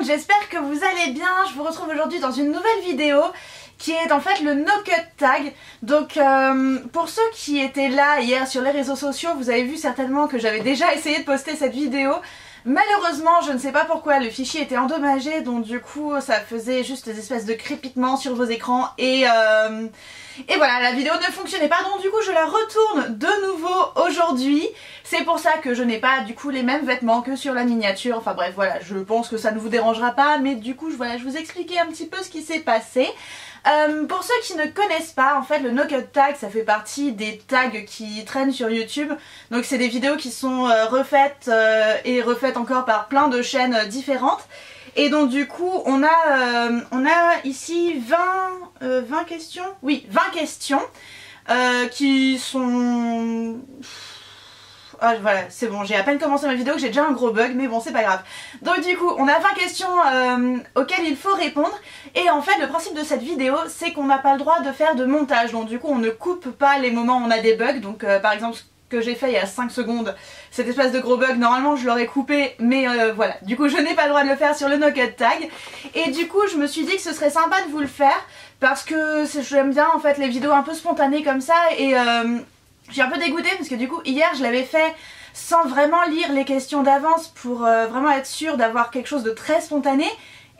j'espère que vous allez bien. Je vous retrouve aujourd'hui dans une nouvelle vidéo qui est en fait le no cut tag. Donc pour ceux qui étaient là hier sur les réseaux sociaux, vous avez vu certainement que j'avais déjà essayé de poster cette vidéo. Malheureusement, je ne sais pas pourquoi, le fichier était endommagé, donc du coup ça faisait juste des espèces de crépitements sur vos écrans et voilà, la vidéo ne fonctionnait pas, donc du coup je la retourne de nouveau aujourd'hui. C'est pour ça que je n'ai pas du coup les mêmes vêtements que sur la miniature, enfin bref voilà, je pense que ça ne vous dérangera pas, mais du coup voilà, je vous expliquais un petit peu ce qui s'est passé. Pour ceux qui ne connaissent pas, en fait le no cut tag ça fait partie des tags qui traînent sur YouTube. Donc c'est des vidéos qui sont refaites et refaites encore par plein de chaînes différentes. Et donc du coup on a ici 20 questions. Oui, 20 questions qui sont... Ah, voilà, c'est bon, j'ai à peine commencé ma vidéo que j'ai déjà un gros bug, mais bon, c'est pas grave. Donc du coup, on a 20 questions auxquelles il faut répondre. Et en fait, le principe de cette vidéo, c'est qu'on n'a pas le droit de faire de montage. Donc du coup, on ne coupe pas les moments où on a des bugs. Donc par exemple, ce que j'ai fait il y a 5 secondes, cette espèce de gros bug, normalement je l'aurais coupé. Mais voilà, du coup, je n'ai pas le droit de le faire sur le no cut tag. Et du coup, je me suis dit que ce serait sympa de vous le faire. Parce que j'aime bien en fait les vidéos un peu spontanées comme ça. Et... je suis un peu dégoûtée parce que du coup hier je l'avais fait sans vraiment lire les questions d'avance pour vraiment être sûre d'avoir quelque chose de très spontané.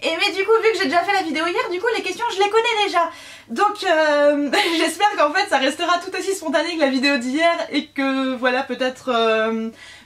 Et mais du coup vu que j'ai déjà fait la vidéo hier, du coup les questions je les connais déjà. Donc j'espère qu'en fait ça restera tout aussi spontané que la vidéo d'hier et que voilà peut-être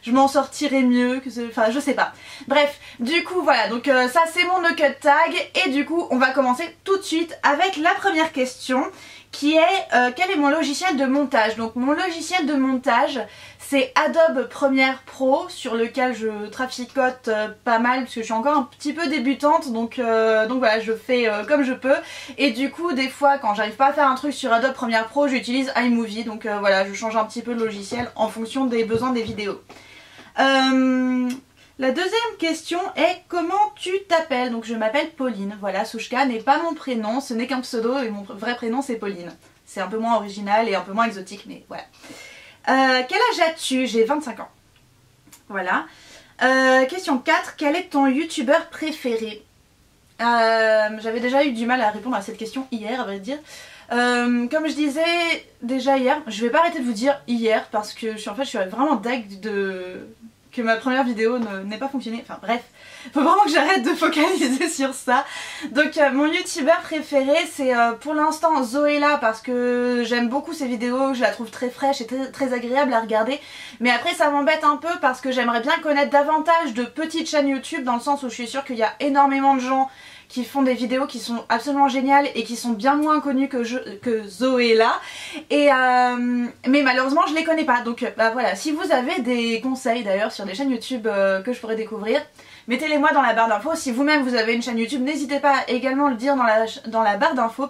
je m'en sortirai mieux, enfin je sais pas. Bref, du coup voilà, donc ça c'est mon no cut tag et du coup on va commencer tout de suite avec la première question qui est quel est mon logiciel de montage. Donc mon logiciel de montage c'est Adobe Premiere Pro sur lequel je traficote pas mal parce que je suis encore un petit peu débutante donc voilà je fais comme je peux et du coup des fois quand j'arrive pas à faire un truc sur Adobe Premiere Pro j'utilise iMovie donc voilà je change un petit peu de logiciel en fonction des besoins des vidéos. La deuxième question est comment tu t'appelles? Donc je m'appelle Pauline, voilà, Souchka n'est pas mon prénom, ce n'est qu'un pseudo et mon vrai prénom c'est Pauline. C'est un peu moins original et un peu moins exotique mais voilà. Quel âge as-tu? J'ai 25 ans. Voilà. Question 4, quel est ton youtubeur préféré? J'avais déjà eu du mal à répondre à cette question hier à vrai dire. Comme je disais déjà hier, je vais pas arrêter de vous dire hier parce que je suis vraiment deg que ma première vidéo n'ait pas fonctionné, enfin bref, faut vraiment que j'arrête de focaliser sur ça. Donc mon youtubeur préféré c'est pour l'instant Zoéla parce que j'aime beaucoup ses vidéos, je la trouve très fraîche et très agréable à regarder. Mais après ça m'embête un peu parce que j'aimerais bien connaître davantage de petites chaînes YouTube dans le sens où je suis sûre qu'il y a énormément de gens qui font des vidéos qui sont absolument géniales et qui sont bien moins connues que Zoéla. Et mais malheureusement je les connais pas. Donc bah voilà, si vous avez des conseils d'ailleurs sur des chaînes YouTube que je pourrais découvrir, mettez-les moi dans la barre d'infos. Si vous-même vous avez une chaîne YouTube, n'hésitez pas à également le dire dans la barre d'infos.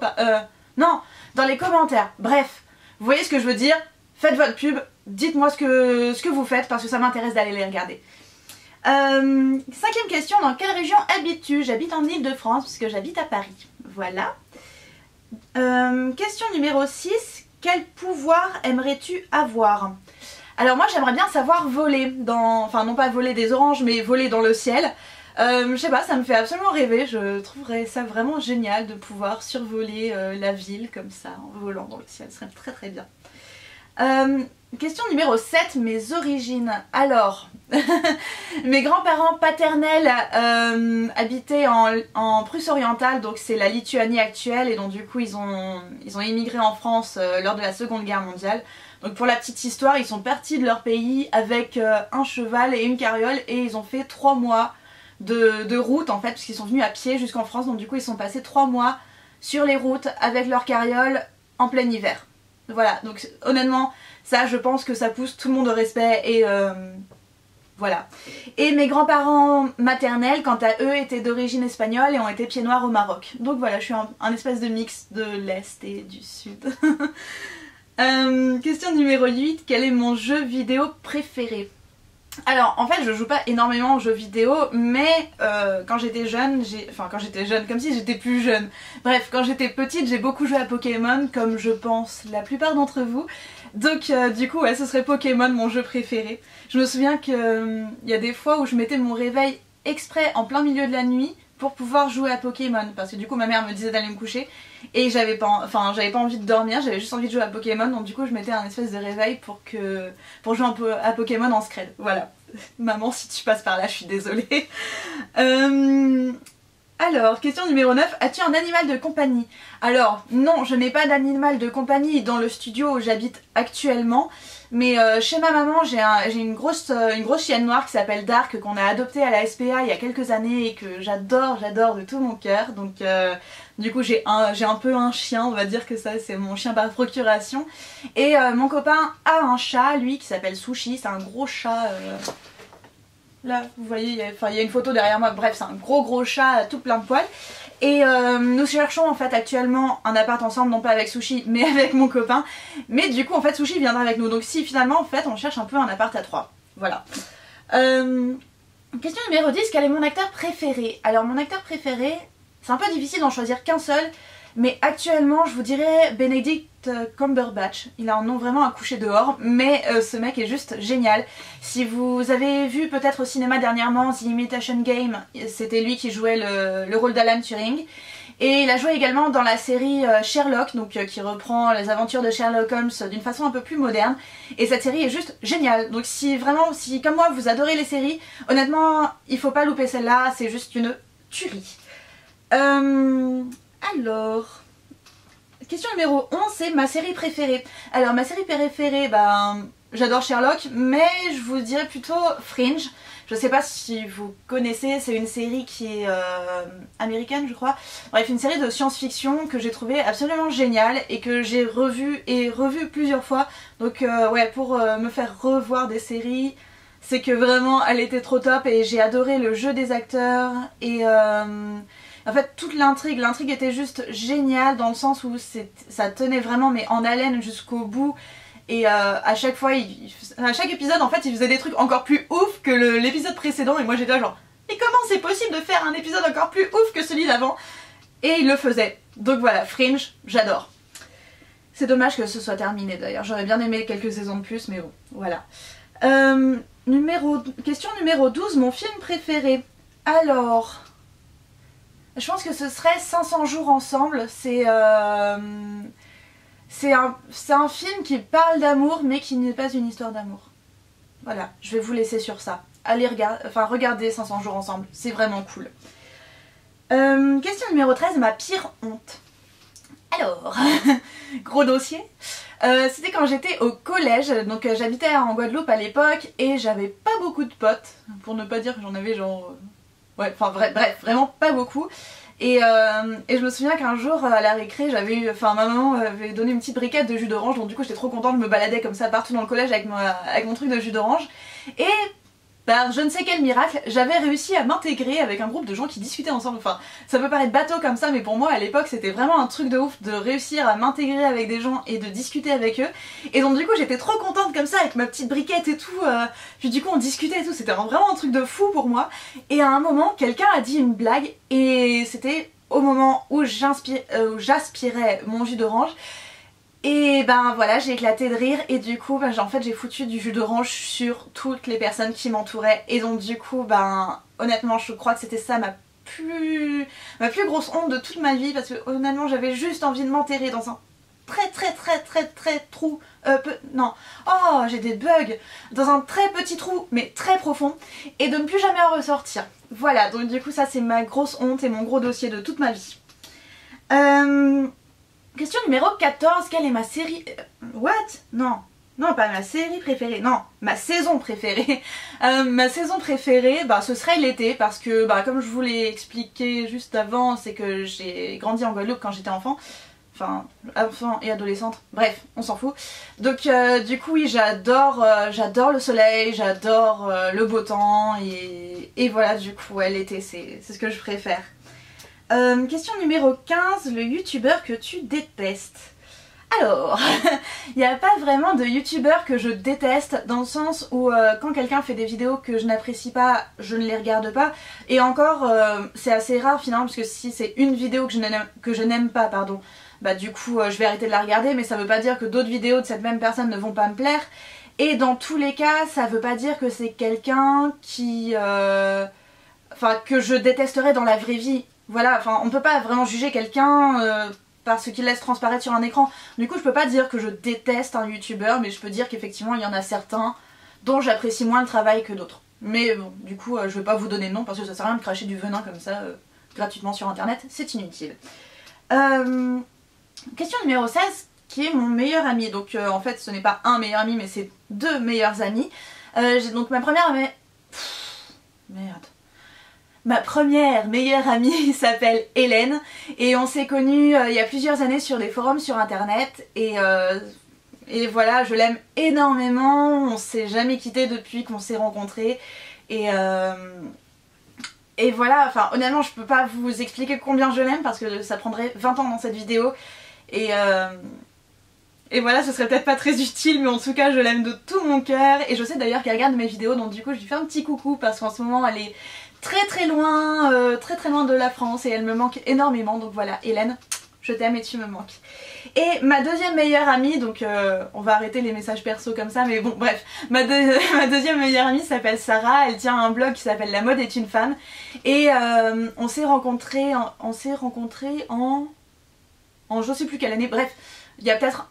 Non, dans les commentaires. Bref, vous voyez ce que je veux dire? Faites votre pub, dites-moi ce que vous faites parce que ça m'intéresse d'aller les regarder. Cinquième question, dans quelle région habites-tu? J'habite en Île-de-France puisque j'habite à Paris. Voilà. Question numéro 6, quel pouvoir aimerais-tu avoir? Alors moi j'aimerais bien savoir voler enfin non pas voler des oranges mais voler dans le ciel. Je sais pas, ça me fait absolument rêver, je trouverais ça vraiment génial de pouvoir survoler la ville comme ça en volant dans le ciel, ce serait très très bien. Question numéro 7, mes origines. Alors, mes grands-parents paternels habitaient en Prusse orientale, donc c'est la Lituanie actuelle, et donc du coup ils ont immigré en France lors de la Seconde Guerre mondiale. Donc pour la petite histoire, ils sont partis de leur pays avec un cheval et une carriole et ils ont fait 3 mois de route en fait, puisqu'ils sont venus à pied jusqu'en France, donc du coup ils sont passés 3 mois sur les routes avec leur carriole en plein hiver. Voilà, donc honnêtement, ça je pense que ça pousse tout le monde au respect et voilà. Et mes grands-parents maternels, quant à eux, étaient d'origine espagnole et ont été pieds noirs au Maroc. Donc voilà, je suis un espèce de mix de l'Est et du Sud. Question numéro 8, quel est mon jeu vidéo préféré? Alors en fait je joue pas énormément aux jeux vidéo mais quand j'étais jeune, comme si j'étais plus jeune. Bref, quand j'étais petite j'ai beaucoup joué à Pokémon comme je pense la plupart d'entre vous. Donc du coup ouais, ce serait Pokémon mon jeu préféré. Je me souviens qu'il y a des fois où je mettais mon réveil exprès en plein milieu de la nuit pour pouvoir jouer à Pokémon, parce que du coup ma mère me disait d'aller me coucher et j'avais pas envie de dormir, j'avais juste envie de jouer à Pokémon, donc du coup je mettais un espèce de réveil pour jouer un peu à Pokémon en scred. Voilà. Maman, si tu passes par là, je suis désolée. Alors, question numéro 9, as-tu un animal de compagnie? Alors, non, je n'ai pas d'animal de compagnie dans le studio où j'habite actuellement, mais chez ma maman, j'ai une grosse chienne noire qui s'appelle Dark, qu'on a adoptée à la SPA il y a quelques années et que j'adore de tout mon cœur. Donc, du coup, j'ai un peu un chien, on va dire que ça, c'est mon chien par procuration. Et mon copain a un chat, lui, qui s'appelle Sushi, c'est un gros chat... Là, vous voyez, il y a une photo derrière moi, bref, c'est un gros chat tout plein de poils. Et nous cherchons en fait actuellement un appart ensemble, non pas avec Sushi, mais avec mon copain. Mais du coup, en fait, Sushi viendra avec nous. Donc si finalement, en fait, on cherche un peu un appart à 3. Voilà. Question numéro 10, quel est mon acteur préféré? Alors, mon acteur préféré, c'est un peu difficile d'en choisir qu'un seul. Mais actuellement, je vous dirais Benedict Cumberbatch. Il a un nom vraiment à coucher dehors, mais ce mec est juste génial. Si vous avez vu peut-être au cinéma dernièrement The Imitation Game, c'était lui qui jouait le rôle d'Alan Turing. Et il a joué également dans la série Sherlock, donc qui reprend les aventures de Sherlock Holmes d'une façon un peu plus moderne. Et cette série est juste géniale. Donc si comme moi vous adorez les séries, honnêtement, il faut pas louper celle-là, c'est juste une tuerie. Alors, question numéro 11, c'est ma série préférée. Alors ma série préférée, j'adore Sherlock, mais je vous dirais plutôt Fringe. Je sais pas si vous connaissez, c'est une série qui est américaine je crois. Bref, une série de science-fiction que j'ai trouvé absolument géniale et que j'ai revue plusieurs fois. Donc ouais, pour me faire revoir des séries, c'est que vraiment elle était trop top et j'ai adoré le jeu des acteurs et... En fait, toute l'intrigue était juste géniale dans le sens où ça tenait vraiment mais en haleine jusqu'au bout. Et à chaque fois, à chaque épisode, en fait, il faisait des trucs encore plus ouf que l'épisode précédent. Et moi j'étais là genre, mais comment c'est possible de faire un épisode encore plus ouf que celui d'avant? Et il le faisait. Donc voilà, Fringe, j'adore. C'est dommage que ce soit terminé d'ailleurs. J'aurais bien aimé quelques saisons de plus, mais bon, voilà. Question numéro 12, mon film préféré. Alors... Je pense que ce serait 500 jours ensemble. C'est un film qui parle d'amour mais qui n'est pas une histoire d'amour. Voilà, je vais vous laisser sur ça. Allez regardez 500 jours ensemble, c'est vraiment cool. Question numéro 13, ma pire honte. Alors, gros dossier. C'était quand j'étais au collège, donc j'habitais en Guadeloupe à l'époque et j'avais pas beaucoup de potes, pour ne pas dire que j'en avais genre... Ouais, enfin bref, vraiment pas beaucoup. Et je me souviens qu'un jour à la récré, ma maman avait donné une petite briquette de jus d'orange, donc du coup j'étais trop contente, je me baladais comme ça partout dans le collège avec mon truc de jus d'orange. Et par je ne sais quel miracle, j'avais réussi à m'intégrer avec un groupe de gens qui discutaient ensemble. Enfin, ça peut paraître bateau comme ça, mais pour moi à l'époque c'était vraiment un truc de ouf de réussir à m'intégrer avec des gens et de discuter avec eux. Et donc du coup j'étais trop contente comme ça avec ma petite briquette et tout. Puis du coup on discutait et tout, c'était vraiment un truc de fou pour moi. Et à un moment, quelqu'un a dit une blague et c'était au moment où j'aspirais mon jus d'orange. Et ben voilà, j'ai éclaté de rire et du coup en fait j'ai foutu du jus d'orange sur toutes les personnes qui m'entouraient. Et donc du coup honnêtement je crois que c'était ça ma plus grosse honte de toute ma vie, parce que honnêtement j'avais juste envie de m'enterrer dans un très trou, oh j'ai des bugs, dans un très petit trou mais très profond, et de ne plus jamais en ressortir. Voilà, donc du coup ça c'est ma grosse honte et mon gros dossier de toute ma vie. Question numéro 14, quelle est ma série... What? Non, pas ma série préférée, non, ma saison préférée. Ma saison préférée, ce serait l'été, parce que comme je vous l'ai expliqué juste avant, c'est que j'ai grandi en Guadeloupe quand j'étais enfant. Enfin, enfant et adolescente, bref, on s'en fout. Donc du coup oui, j'adore le soleil, j'adore le beau temps, et voilà, du coup ouais, l'été c'est ce que je préfère. Question numéro 15, le youtubeur que tu détestes. Alors, il n'y a pas vraiment de youtubeur que je déteste, dans le sens où quand quelqu'un fait des vidéos que je n'apprécie pas, je ne les regarde pas. Et encore, c'est assez rare finalement, parce que si c'est une vidéo que je n'aime pas, pardon, du coup je vais arrêter de la regarder, mais ça veut pas dire que d'autres vidéos de cette même personne ne vont pas me plaire. Et dans tous les cas, ça veut pas dire que c'est quelqu'un qui... enfin que je détesterais dans la vraie vie. Voilà, enfin on peut pas vraiment juger quelqu'un par ce qu'il laisse transparaître sur un écran. Du coup je peux pas dire que je déteste un youtubeur, mais je peux dire qu'effectivement il y en a certains dont j'apprécie moins le travail que d'autres. Mais bon, du coup je vais pas vous donner de nom parce que ça sert à rien de cracher du venin comme ça gratuitement sur internet, c'est inutile. Question numéro 16, qui est mon meilleur ami. Donc en fait ce n'est pas un meilleur ami mais c'est deux meilleurs amis. J'ai donc ma première Ma première meilleure amie s'appelle Hélène et on s'est connus il y a plusieurs années sur des forums sur internet et voilà, je l'aime énormément, on s'est jamais quitté depuis qu'on s'est rencontrés et voilà, enfin honnêtement je peux pas vous expliquer combien je l'aime parce que ça prendrait 20 ans dans cette vidéo et voilà, ce serait peut-être pas très utile mais en tout cas je l'aime de tout mon cœur et je sais d'ailleurs qu'elle regarde mes vidéos donc du coup je lui fais un petit coucou parce qu'en ce moment elle est très loin de la France et elle me manque énormément donc voilà Hélène, je t'aime et tu me manques. Et ma deuxième meilleure amie, donc on va arrêter les messages perso comme ça mais bon bref, ma deuxième meilleure amie s'appelle Sarah, elle tient un blog qui s'appelle La mode est une femme et on s'est rencontrés en je sais plus quelle année, bref, il y a peut-être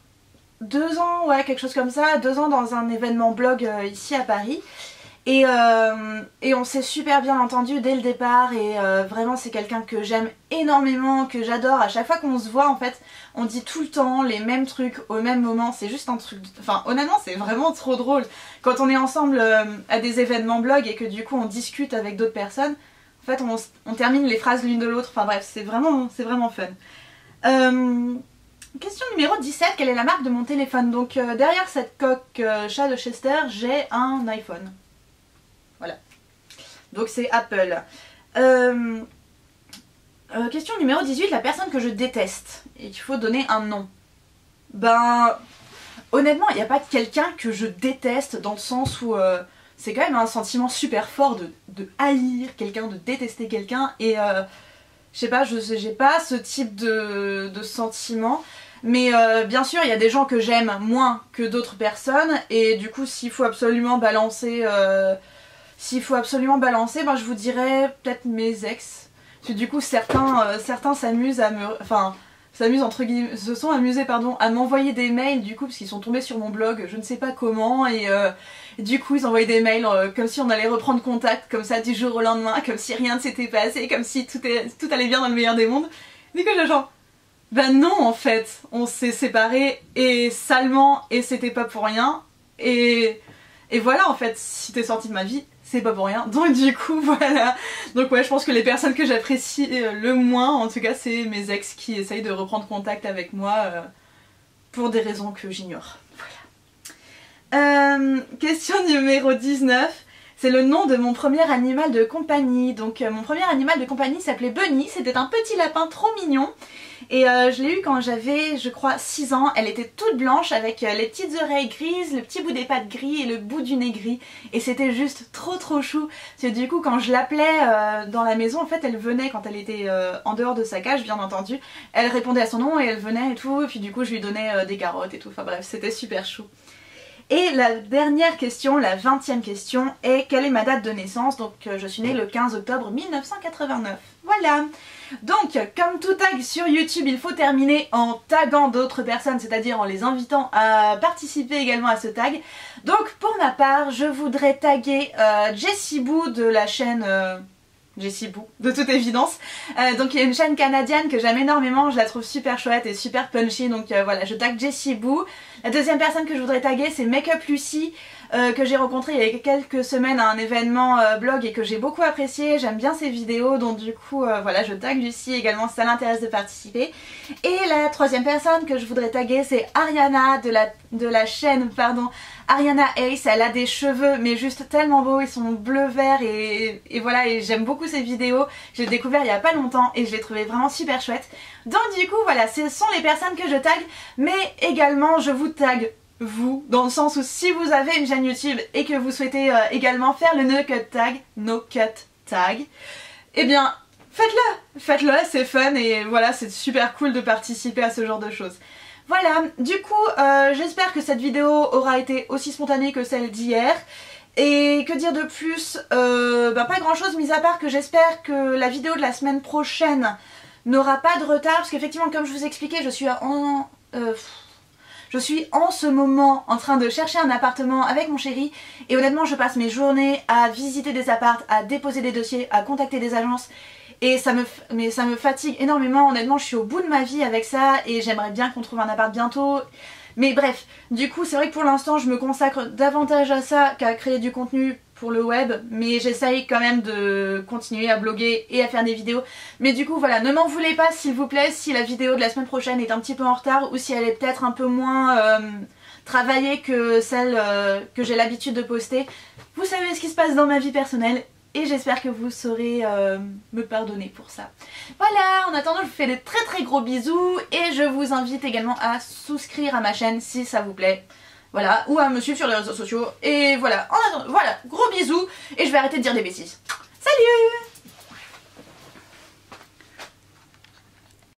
2 ans, ouais quelque chose comme ça, 2 ans dans un événement blog ici à Paris. Et on s'est super bien entendu dès le départ et vraiment c'est quelqu'un que j'aime énormément, que j'adore. À chaque fois qu'on se voit en fait on dit tout le temps les mêmes trucs au même moment, c'est juste un truc, enfin honnêtement c'est vraiment trop drôle. Quand on est ensemble à des événements blog et que du coup on discute avec d'autres personnes, en fait on termine les phrases l'une de l'autre, enfin bref c'est vraiment fun. Question numéro 17, quelle est la marque de mon téléphone? Donc derrière cette coque chat de Chester j'ai un iPhone. Voilà. Donc c'est Apple. Question numéro 18, la personne que je déteste. Et qu'il faut donner un nom. Ben, honnêtement, il n'y a pas quelqu'un que je déteste dans le sens où c'est quand même un sentiment super fort de haïr quelqu'un, de détester quelqu'un. Et je sais pas, j'ai pas ce type de sentiment. Mais bien sûr, il y a des gens que j'aime moins que d'autres personnes. Et du coup, s'il faut absolument balancer... ben je vous dirais peut-être mes ex. Parce que du coup certains s'amusent à me... Enfin, s'amusent entre guillemets... se sont amusés pardon, à m'envoyer des mails du coup parce qu'ils sont tombés sur mon blog, je ne sais pas comment, et du coup ils envoyaient des mails comme si on allait reprendre contact comme ça du jour au lendemain, comme si rien ne s'était passé, comme si tout allait bien dans le meilleur des mondes. Du coup j'ai genre... Ben non en fait, on s'est séparés et salement et c'était pas pour rien. Et voilà en fait, si t'es sorti de ma vie, c'est pas pour rien. Donc du coup voilà. Donc ouais, je pense que les personnes que j'apprécie le moins en tout cas c'est mes ex qui essayent de reprendre contact avec moi pour des raisons que j'ignore. Voilà. Question numéro 19. C'est le nom de mon premier animal de compagnie. Donc mon premier animal de compagnie s'appelait Bunny, c'était un petit lapin trop mignon. Et je l'ai eu quand j'avais, je crois, 6 ans. Elle était toute blanche avec les petites oreilles grises, le petit bout des pattes gris et le bout du nez gris. Et c'était juste trop chou. Parce que du coup, quand je l'appelais dans la maison, en fait, elle venait quand elle était en dehors de sa cage, bien entendu. Elle répondait à son nom et elle venait et tout. Et puis du coup, je lui donnais des carottes et tout. Enfin bref, c'était super chou. Et la dernière question, la 20e question, est quelle est ma date de naissance? Donc je suis née le 15 octobre 1989. Voilà. Donc comme tout tag sur YouTube, il faut terminer en taguant d'autres personnes, c'est-à-dire en les invitant à participer également à ce tag. Donc pour ma part, je voudrais taguer Jessie Boo de la chaîne... Jessie Boo, de toute évidence. Donc il y a une chaîne canadienne que j'aime énormément, je la trouve super chouette et super punchy, donc voilà, je tag Jessie Boo. La deuxième personne que je voudrais taguer c'est Makeup Lucy, que j'ai rencontré il y a quelques semaines à un événement blog et que j'ai beaucoup apprécié, j'aime bien ses vidéos, donc du coup voilà, je tag Lucy également si ça l'intéresse de participer. Et la troisième personne que je voudrais taguer c'est Ariana de la chaîne, pardon, Ariana Ace. Elle a des cheveux mais juste tellement beaux, ils sont bleu-vert et voilà, et j'aime beaucoup ses vidéos, je l'ai découvert il y a pas longtemps et je l'ai trouvé vraiment super chouette. Donc du coup voilà, ce sont les personnes que je tag, mais également je vous tag vous, dans le sens où si vous avez une chaîne YouTube et que vous souhaitez également faire le no cut tag, eh bien faites-le, c'est fun et voilà, c'est super cool de participer à ce genre de choses. Voilà, du coup j'espère que cette vidéo aura été aussi spontanée que celle d'hier. Et que dire de plus, pas grand chose mis à part que j'espère que la vidéo de la semaine prochaine n'aura pas de retard, parce qu'effectivement comme je vous expliquais, je suis en ce moment en train de chercher un appartement avec mon chéri et honnêtement je passe mes journées à visiter des apparts, à déposer des dossiers, à contacter des agences et ça me fatigue énormément. Honnêtement je suis au bout de ma vie avec ça et j'aimerais bien qu'on trouve un appart bientôt. Mais bref, du coup c'est vrai que pour l'instant je me consacre davantage à ça qu'à créer du contenu pour le web, mais j'essaye quand même de continuer à bloguer et à faire des vidéos. Mais du coup voilà, ne m'en voulez pas s'il vous plaît si la vidéo de la semaine prochaine est un petit peu en retard ou si elle est peut-être un peu moins travaillée que celle que j'ai l'habitude de poster. Vous savez ce qui se passe dans ma vie personnelle et j'espère que vous saurez me pardonner pour ça. Voilà, en attendant je vous fais de très très gros bisous et je vous invite également à souscrire à ma chaîne si ça vous plaît. Voilà, ou à me suivre sur les réseaux sociaux. Et voilà, en attendant, voilà, gros bisous et je vais arrêter de dire des bêtises. Salut!